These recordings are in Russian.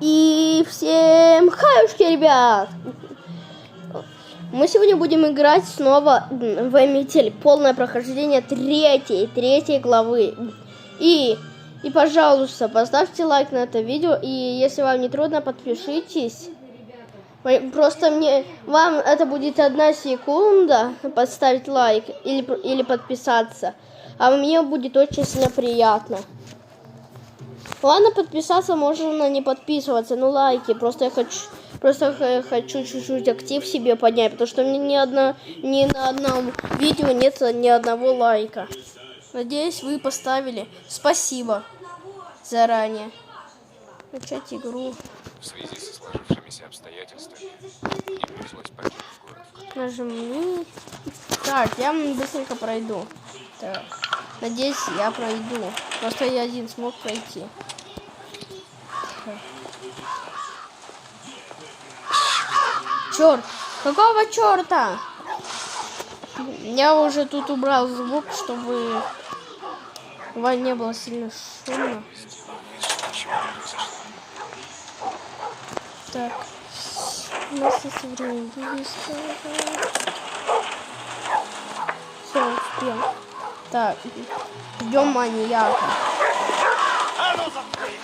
И всем хаюшки, ребят! Мы сегодня будем играть снова в Метель. Полное прохождение третьей главы. И пожалуйста, поставьте лайк на это видео. И если вам не трудно, подпишитесь. Просто вам это будет 1 секунда поставить лайк или подписаться. А мне будет очень сильно приятно. Ладно, подписаться можно не подписываться, но лайки. Просто я хочу чуть-чуть актив себе поднять, потому что мне ни на одном видео нет ни одного лайка. Надеюсь, вы поставили. Спасибо заранее. Начать игру. В связи со сложившимися обстоятельствами мне пришлось покинуть город. Нажми. Так, я быстренько пройду. Так. Надеюсь, я пройду. Просто я один смог пройти. Черт! Какого черта? Я уже тут убрал звук, чтобы вам не было сильно шумно. Так. У нас есть время. Все, успел. Так, ждем маньяка.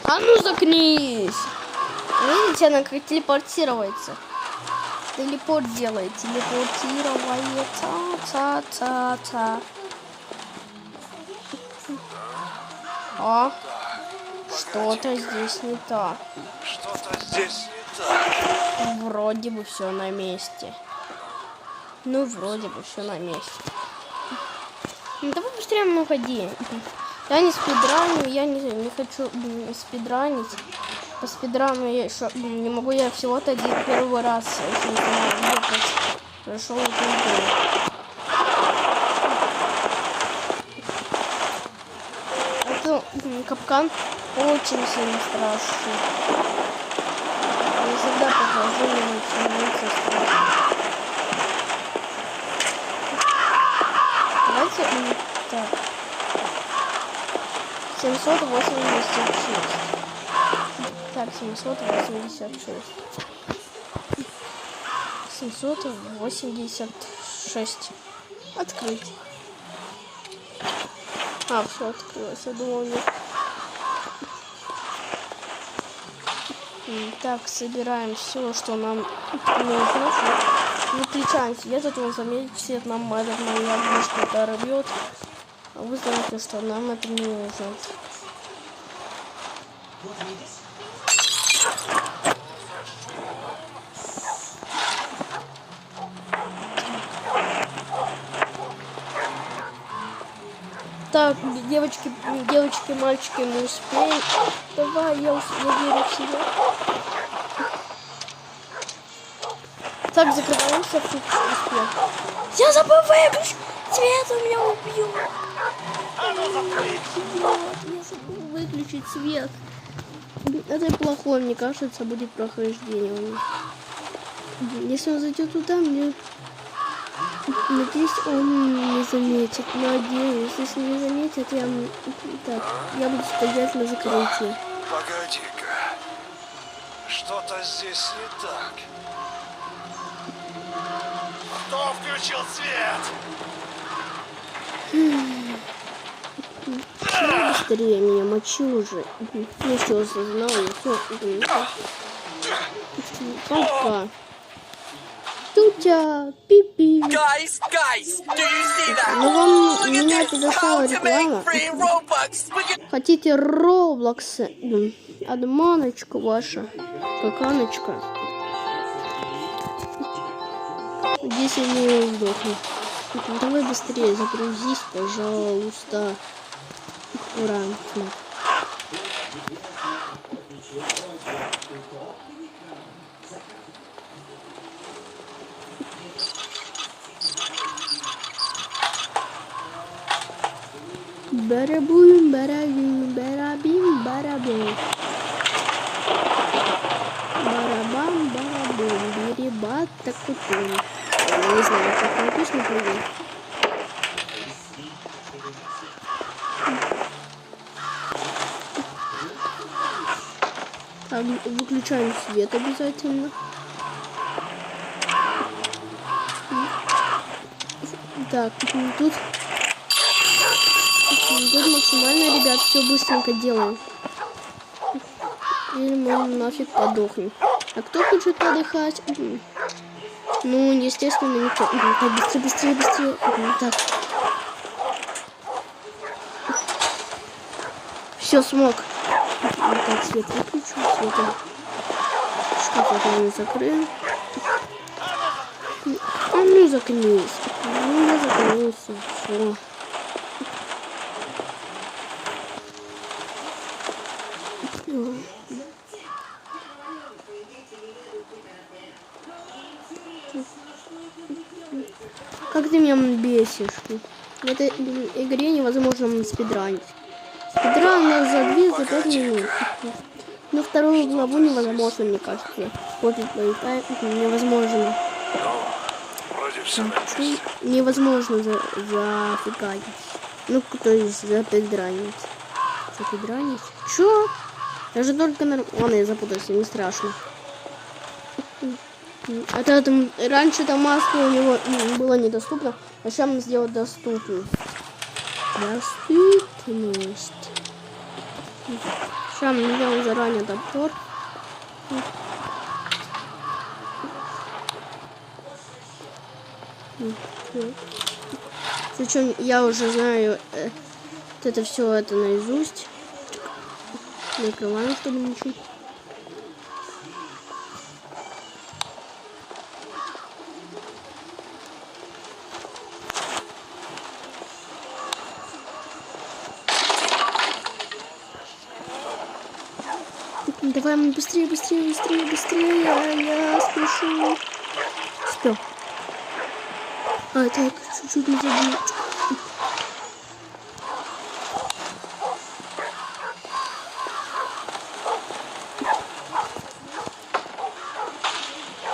А ну заткнись! Видите, она как телепортируется. Телепорт делает. Телепортируется. Ца-ца-ца. А? Что-то здесь не так. Что-то здесь не так. Вроде бы все на месте. Ну, вроде бы все на месте. Ну, давай быстрее уходи. Я не спидраню, я не хочу спидранить. По спидрану я еще не могу, я всего-то первый раз прошел эту игру. Это капкан очень сильно страшный. Я всегда покажу, мне становится страшно. Давайте так. 786. Так, 786. 786. Открыть. А, все открылось. Я думал, нет. Так, собираем все, что нам нужно. Выключаем свет, это он заметит свет, нам этот маньяк что-то оробьет. А вы знаете, что нам это не нужно. Так, девочки, мальчики, мы успеем. Давай, я верю в себя. Так, закрываемся, успеем. Я забыл выключить свет, он меня убьет. Я забыл выключить свет. Это плохое, мне кажется, будет прохождение. Если он зайдет туда, мне... Надеюсь, он не заметит. Надеюсь, если не заметит, я буду стоять на закрытии. Погоди-ка. Что-то здесь не так. Кто включил свет? Быстрее меня мочи уже. Ну все, знаю, все. Пока. Тутя, пипи. Ну вам меня это достала реклама. Хотите Roblox? Адманочка ваша. Каканочка. Здесь я не сдохну. Давай быстрее загрузись, пожалуйста. Ура. Барабум, барабим, барабим, барабум. Барабам, барабум, беребат, такутун. Я не знаю, какая песня пойдет. Так, выключаем свет обязательно. Так, тут максимально, ребят, все быстренько делаем. Или мы нафиг подохнем. А кто хочет подыхать? Ну, естественно, никто. Так, быстрее, быстрее, быстрее. Так. Все, смог. Так, свет выключу, свет. Шкаф мы закрыли. Ну, закрылись. Ну, я закрылся. Все. Как ты меня бесишь? В этой игре невозможно спидранить. Спидран у нас за 2-5 минут. Но вторую главу невозможно, мне кажется. Вот это невозможно. Вроде все на месте. Невозможно зафигать. Ну, то есть запидранить. Запидранить? Чё? Я же только Ладно, я запутался, не страшно. Это там, раньше там маска у него была недоступна, а сейчас мы сделаем доступную. Доступность. Сейчас мы сделаем заранее топор. Причем я уже знаю это все это наизусть. Накрываем, чтобы ничего. Давай, быстрее, быстрее, быстрее, быстрее. Я спешу. Успел. Так, чуть-чуть не забыл.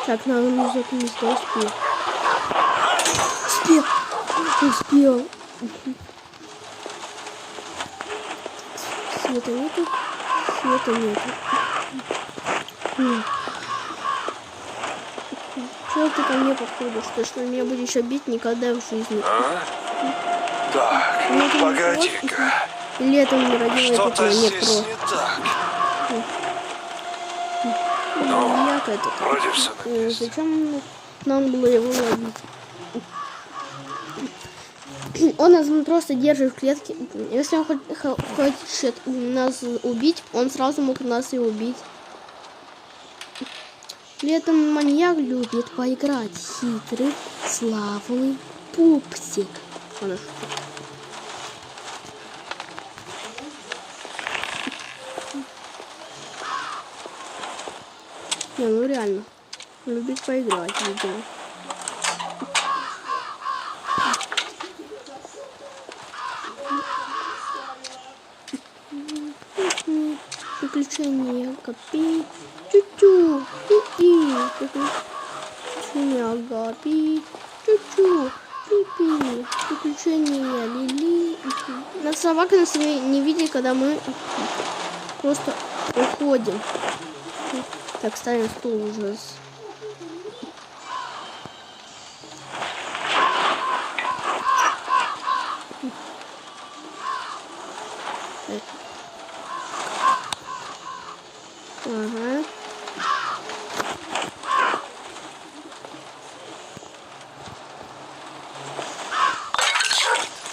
Так, надо музыку не успел. Успел. Света нету. Чего ты ко мне подходишь? Ты что, меня будешь еще бить никогда в жизни? Так, погоди-ка. Летом не родилась. Что-то здесь не так. Ну, вроде все на месте. Зачем нам было его ловить? Он нас просто держит в клетке. Если он хочет нас убить, он сразу мог нас и убить. При этом маньяк любит поиграть. Хитрый, славный пупсик. Не, ну реально. Любит поиграть, видимо. Приключения Агапи. Чу-чу. Пи-пи. Приключения Агапи. Чу-чу. Пи-пи. Приключения Лили. На собака нас не видит, когда мы просто уходим. Так, ставим стул уже. Ага.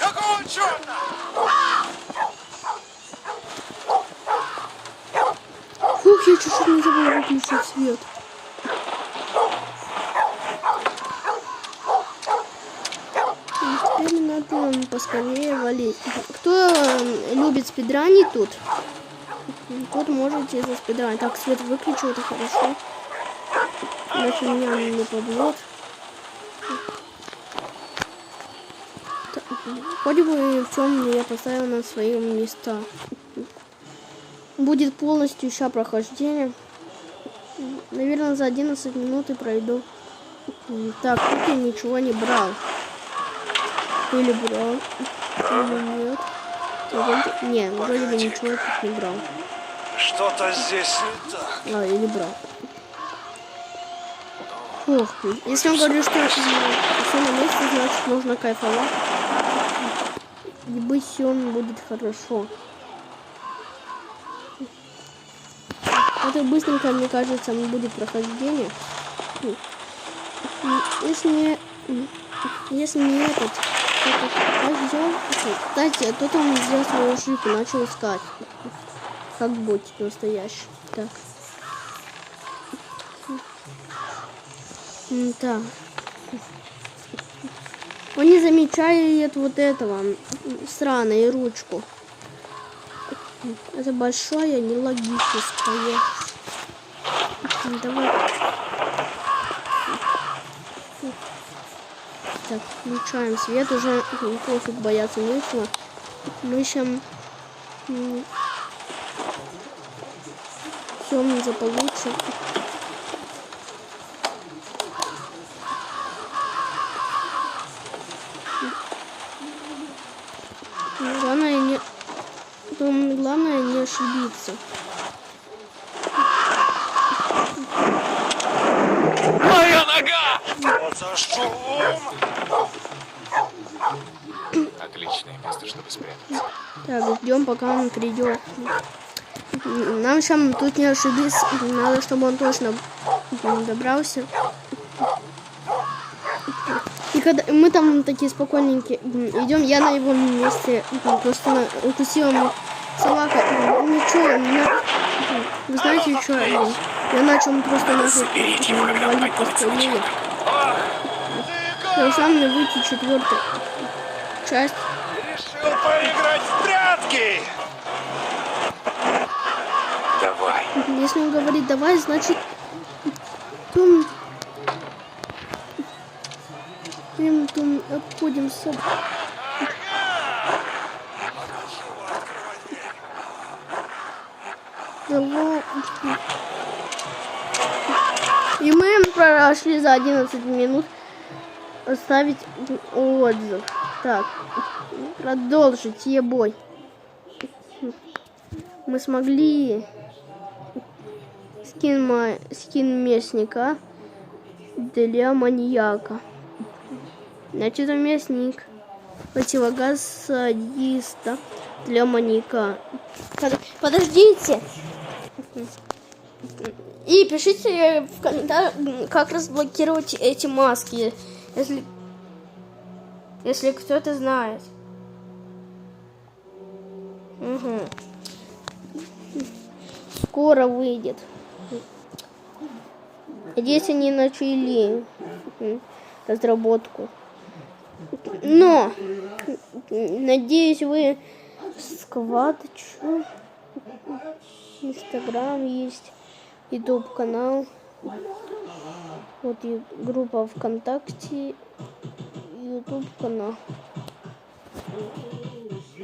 Какого черта? Фух, я чуть-чуть не забыла выключить свет. Теперь надо поскорее валить. Кто любит спидранить тут? Тут можете заспидранить. Так, свет выключу, это хорошо. Иначе меня не побьет. Хоть бы в чем я поставил на свои места. Будет полностью еще прохождение. Наверное, за 11 минут и пройду. Так, тут я ничего не брал. Или брал. Или нет. Нет, вроде бы ничего тут не брал. Что-то здесь не так. А, я не брал. Ох, если он говорит, что все на месте, значит можно кайфовать. И быть все будет хорошо. Это быстренько, мне кажется, не будет прохождение. Если не этот пойдем. Кстати, а то там взял свою ошибку, начал искать. Как ботик настоящий. Так. Так. Он не замечает вот этого сраной ручку. Это большое, нелогическое. Давай. Так, включаем свет. Уже пофиг, бояться нечего. Мы сейчас все не заполучим. Главное не ошибиться. Моя нога! Вот за что? Отличное место, чтобы спрятаться. Так, ждем, пока он придет. Нам сейчас тут не ошибиться. Надо, чтобы он точно добрался. И когда мы там такие спокойненькие идем, я на его месте просто укусила ему собака. Ничего, вы знаете, что? Я начал просто валить по столе. Должна мне выйти 4-я часть. Решил поиграть в прятки! Давай. Если он говорит давай, значит там обходим собаку. Давай. И мы прошли за 11 минут. Оставить отзыв. Так, продолжить ебой. Мы смогли скин местника для маньяка. Значит, местник. Противогаз садиста для маньяка. Подождите. И пишите в комментариях, как разблокировать эти маски, если кто-то знает. Угу. Скоро выйдет. Надеюсь, они начали разработку. Но надеюсь, вы сквадчу. Инстаграм есть, YouTube канал, вот и группа ВКонтакте, YouTube канал.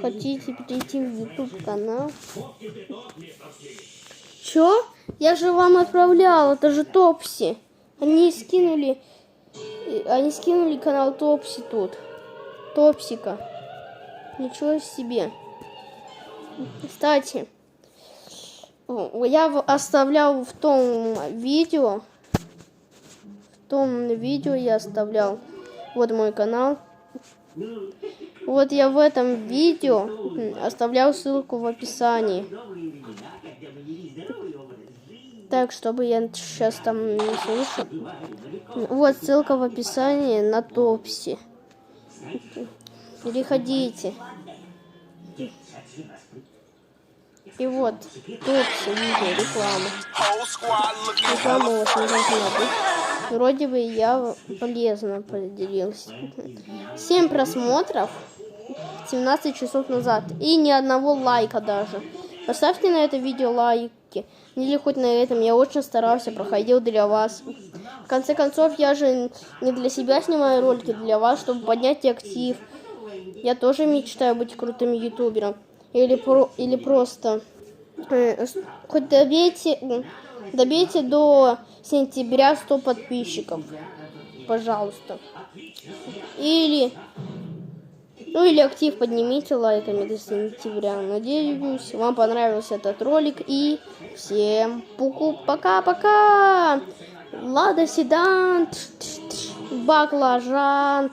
Хотите перейти в YouTube канал? Чё? Я же вам отправлял, это же Топси. Они скинули канал Топси тут. Топсика. Ничего себе. Кстати, я оставлял в том видео я оставлял. Вот мой канал. Вот я в этом видео оставлял ссылку в описании. Так, чтобы я сейчас там не слушал. Вот ссылка в описании на Топси. Переходите. И вот, Топси, видео, реклама. Реклама у вас не должна быть. Вроде бы я полезно поделился. 7 просмотров 17 часов назад. И ни одного лайка даже. Поставьте на это видео лайки. Или хоть на этом. Я очень старался, проходил для вас. В конце концов, я же не для себя снимаю ролики, для вас, чтобы поднять актив. Я тоже мечтаю быть крутым ютубером. Или просто хоть добейте до сентября 100 подписчиков. Пожалуйста. Или Ну или актив поднимите лайками до сентября. Надеюсь, вам понравился этот ролик. И всем пока-пока. Лада Седан, баклажан.